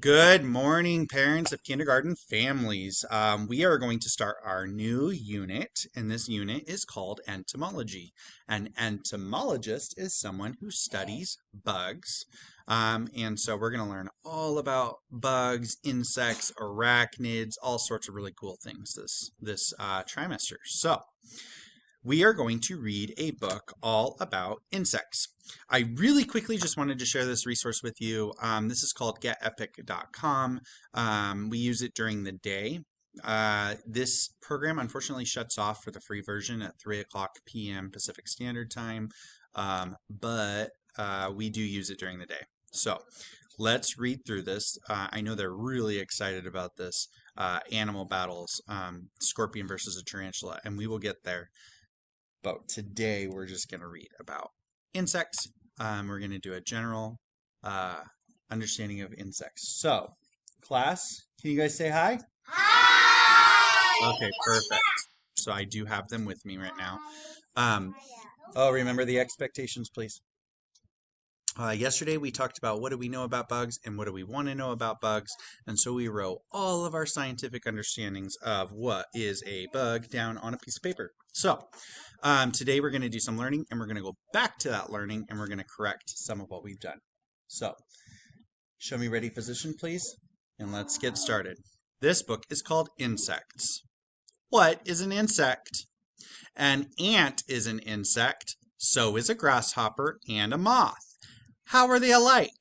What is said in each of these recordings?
Good morning, parents of kindergarten families. We are going to start our new unit, and this unit is called Entomology. An entomologist is someone who studies bugs. And so we're going to learn all about bugs, insects, arachnids, all sorts of really cool things this trimester. So we are going to read a book all about insects. I really quickly just wanted to share this resource with you. This is called getepic.com. We use it during the day. This program unfortunately shuts off for the free version at 3 o'clock p.m. Pacific Standard Time, but we do use it during the day. So let's read through this. I know they're really excited about this animal battles, scorpion versus a tarantula, and we will get there. But today we're just going to read about insects. We're going to do a general understanding of insects. So, class, can you guys say hi? Hi! Okay, perfect. So I do have them with me right now. Remember the expectations, please. Yesterday we talked about what do we know about bugs and what do we want to know about bugs. And so we wrote all of our scientific understandings of what is a bug down on a piece of paper. So today we're going to do some learning and we're going to go back to that learning and we're going to correct some of what we've done. So show me ready position, please. And let's get started. This book is called Insects. What is an insect? An ant is an insect. So is a grasshopper and a moth. How are they alike?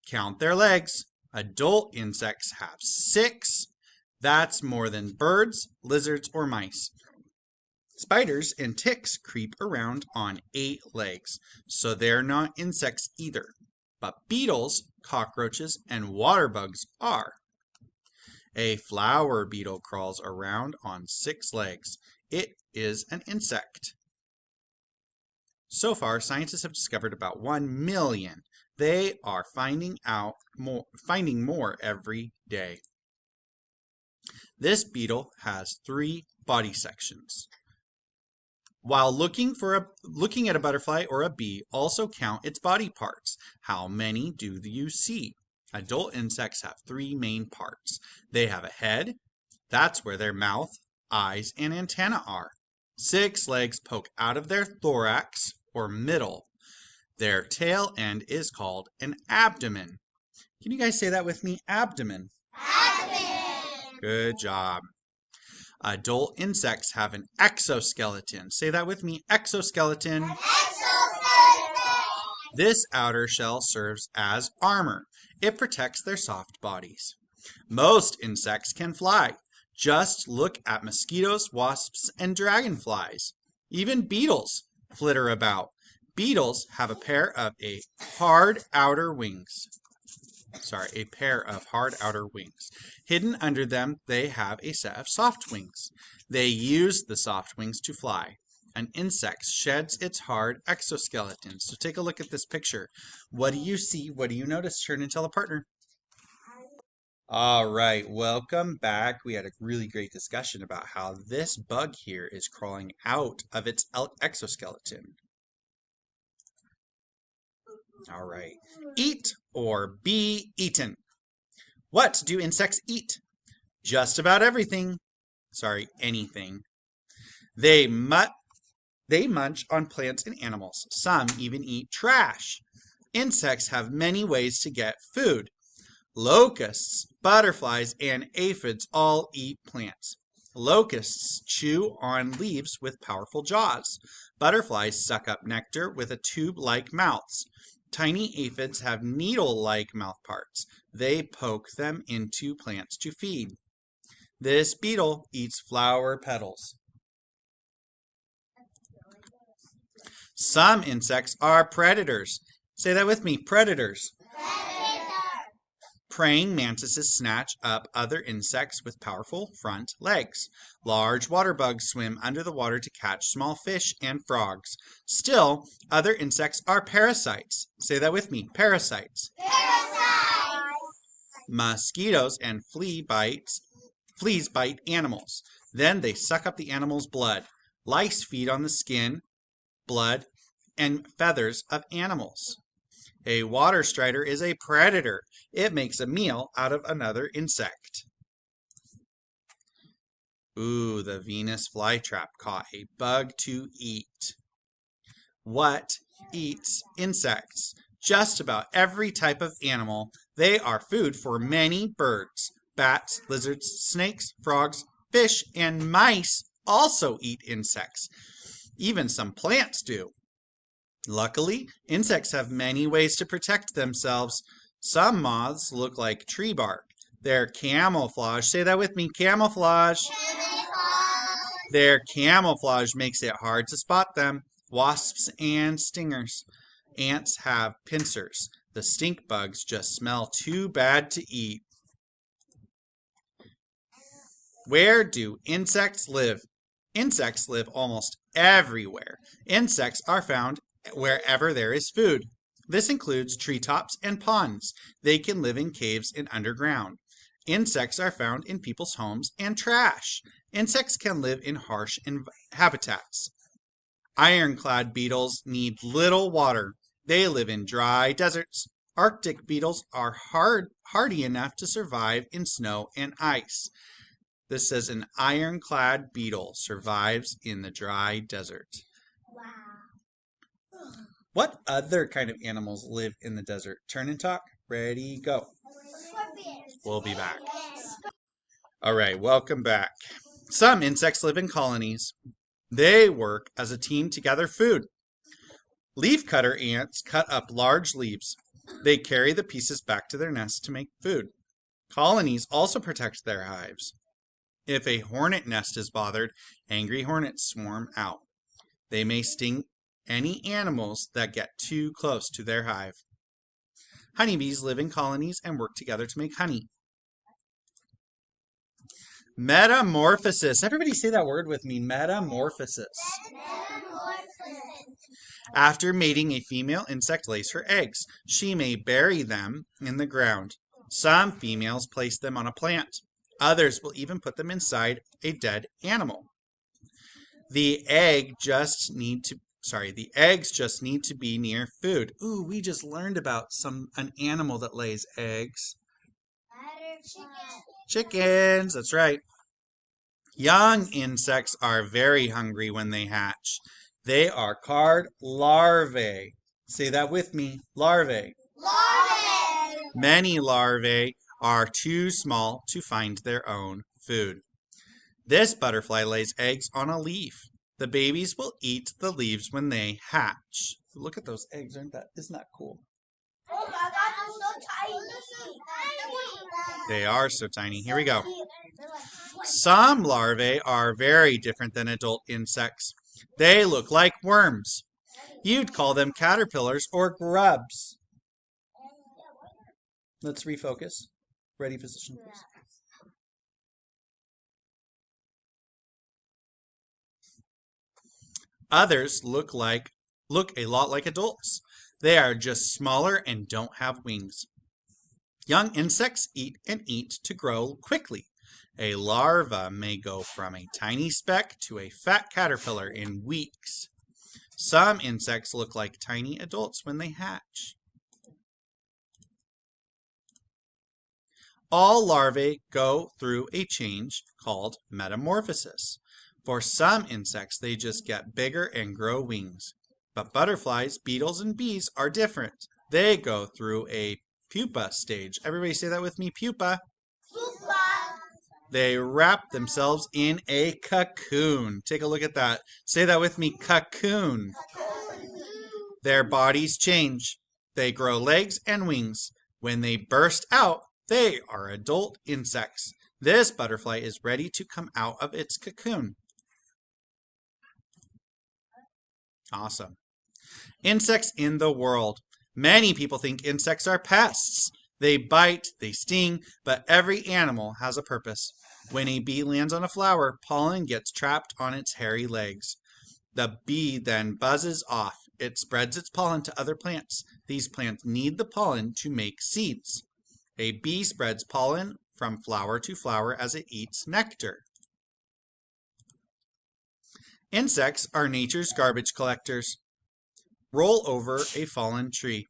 Count their legs. Adult insects have 6. That's more than birds, lizards, or mice. Spiders and ticks creep around on 8 legs, so they're not insects either. But beetles, cockroaches, and water bugs are. A flower beetle crawls around on 6 legs. It is an insect. So far, scientists have discovered about 1 million. They are finding more every day. This beetle has 3 body sections. While looking at a butterfly or a bee, also count its body parts. How many do you see? Adult insects have 3 main parts. They have a head. That's where their mouth, eyes, and antenna are. 6 legs poke out of their thorax or middle. Their tail end is called an abdomen. Can you guys say that with me? Abdomen. Abdomen! Good job. Adult insects have an exoskeleton. Say that with me. Exoskeleton. Exoskeleton! This outer shell serves as armor. It protects their soft bodies. Most insects can fly. Just look at mosquitoes, wasps, and dragonflies. Even beetles flitter about. Beetles have a pair of hard outer wings. Hidden under them, they have a set of soft wings. They use the soft wings to fly. An insect sheds its hard exoskeleton. So take a look at this picture. What do you see? What do you notice? Turn and tell a partner. All right, welcome back. We had a really great discussion about how this bug here is crawling out of its exoskeleton. All right. Eat or be eaten. What do insects eat? Just about everything. Anything. They munch on plants and animals. Some even eat trash. Insects have many ways to get food. Locusts, butterflies, and aphids all eat plants. Locusts chew on leaves with powerful jaws. Butterflies suck up nectar with a tube-like mouths. Tiny aphids have needle-like mouthparts. They poke them into plants to feed. This beetle eats flower petals. Some insects are predators. Say that with me, predators. Predator! Praying mantises snatch up other insects with powerful front legs. Large water bugs swim under the water to catch small fish and frogs. Still, other insects are parasites. Say that with me, parasites. Parasites! Mosquitoes and fleas bite animals. Then they suck up the animal's blood. Lice feed on the skin, blood, and feathers of animals. A water strider is a predator. It makes a meal out of another insect. Ooh, the Venus flytrap caught a bug to eat. What eats insects? Just about every type of animal. They are food for many birds. Bats, lizards, snakes, frogs, fish, and mice also eat insects. Even some plants do. Luckily, insects have many ways to protect themselves. Some moths look like tree bark. Their camouflage, say that with me, camouflage. Their camouflage makes it hard to spot them. Wasps and stingers. Ants have pincers. The stink bugs just smell too bad to eat. Where do insects live? Insects live almost everywhere. Insects are found wherever there is food. This includes treetops and ponds. They can live in caves and underground. Insects are found in people's homes and trash. Insects can live in harsh habitats. Ironclad beetles need little water. They live in dry deserts. Arctic beetles are hardy enough to survive in snow and ice. This says an ironclad beetle survives in the dry desert. Wow. What other kind of animals live in the desert? Turn and talk. Ready, go. We'll be back. All right, welcome back. Some insects live in colonies. They work as a team to gather food. Leafcutter ants cut up large leaves. They carry the pieces back to their nests to make food. Colonies also protect their hives. If a hornet nest is bothered, angry hornets swarm out. They may sting any animals that get too close to their hive. Honeybees live in colonies and work together to make honey. Metamorphosis. Everybody say that word with me. Metamorphosis. After mating, a female insect lays her eggs. She may bury them in the ground. Some females place them on a plant. Others will even put them inside a dead animal. The eggs just need to be near food. Ooh, we just learned about an animal that lays eggs. Chickens, that's right. Young insects are very hungry when they hatch. They are called larvae. Say that with me, larvae. Larvae. Many larvae are too small to find their own food. This butterfly lays eggs on a leaf. The babies will eat the leaves when they hatch. Look at those eggs, isn't that cool? Oh my God, they're so tiny. They are so tiny. Here we go. Some larvae are very different than adult insects. They look like worms. You'd call them caterpillars or grubs. Let's refocus. Ready, position, please. Others look a lot like adults. They are just smaller and don't have wings. Young insects eat and eat to grow quickly. A larva may go from a tiny speck to a fat caterpillar in weeks. Some insects look like tiny adults when they hatch. All larvae go through a change called metamorphosis. For some insects, they just get bigger and grow wings. But butterflies, beetles, and bees are different. They go through a pupa stage. Everybody say that with me, pupa. Pupa. They wrap themselves in a cocoon. Take a look at that. Say that with me, cocoon. Their bodies change. They grow legs and wings. When they burst out, they are adult insects. This butterfly is ready to come out of its cocoon. Awesome. Insects in the world. Many people think insects are pests. They bite, they sting, but every animal has a purpose. When a bee lands on a flower, pollen gets trapped on its hairy legs. The bee then buzzes off. It spreads its pollen to other plants. These plants need the pollen to make seeds. A bee spreads pollen from flower to flower as it eats nectar. Insects are nature's garbage collectors. Roll over a fallen tree.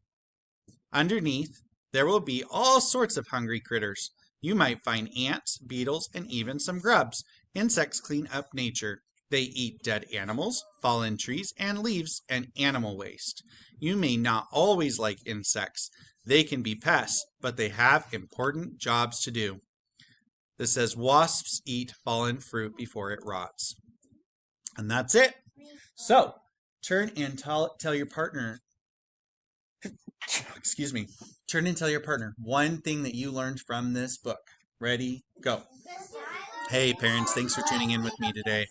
Underneath, there will be all sorts of hungry critters. You might find ants, beetles, and even some grubs. Insects clean up nature. They eat dead animals, fallen trees and leaves, and animal waste. You may not always like insects. They can be pests, but they have important jobs to do. This says wasps eat fallen fruit before it rots. And that's it. So, turn and tell your partner, excuse me, turn and tell your partner one thing that you learned from this book. Ready, go. Hey parents, thanks for tuning in with me today.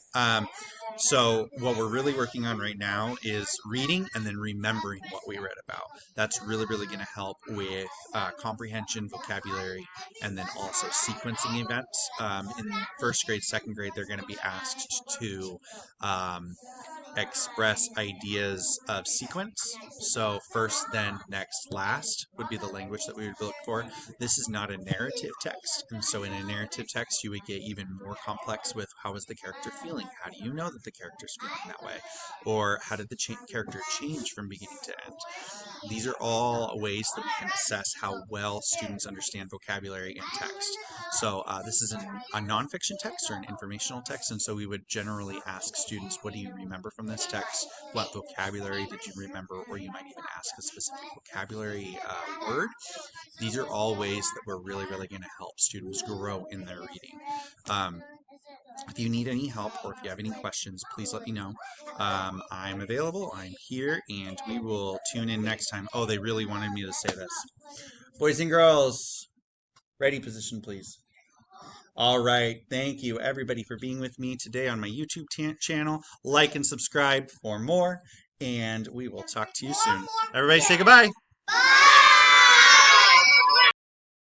So what we're really working on right now is reading and then remembering what we read about. That's really going to help with comprehension, vocabulary, and then also sequencing events. In first grade, second grade, they're going to be asked to express ideas of sequence. So first, then, next, last would be the language that we would look for. This is not a narrative text, and so in a narrative text, you would get even more complex with how is the character feeling? How do you know that the character's feeling that way? Or how did the character change from beginning to end? These are all ways that we can assess how well students understand vocabulary in text. So this is a nonfiction text or an informational text, and so we would generally ask students, what do you remember from this text? What vocabulary did you remember? Or you might even ask a specific vocabulary word. These are all ways that we're really going to help students grow in their reading. If you need any help or if you have any questions, please let me know. I'm available. I'm here, and we will tune in next time. Oh, they really wanted me to say this. Boys and girls, ready position, please. All right. Thank you, everybody, for being with me today on my YouTube channel. Like and subscribe for more, and we will talk to you soon. Everybody say goodbye. Bye.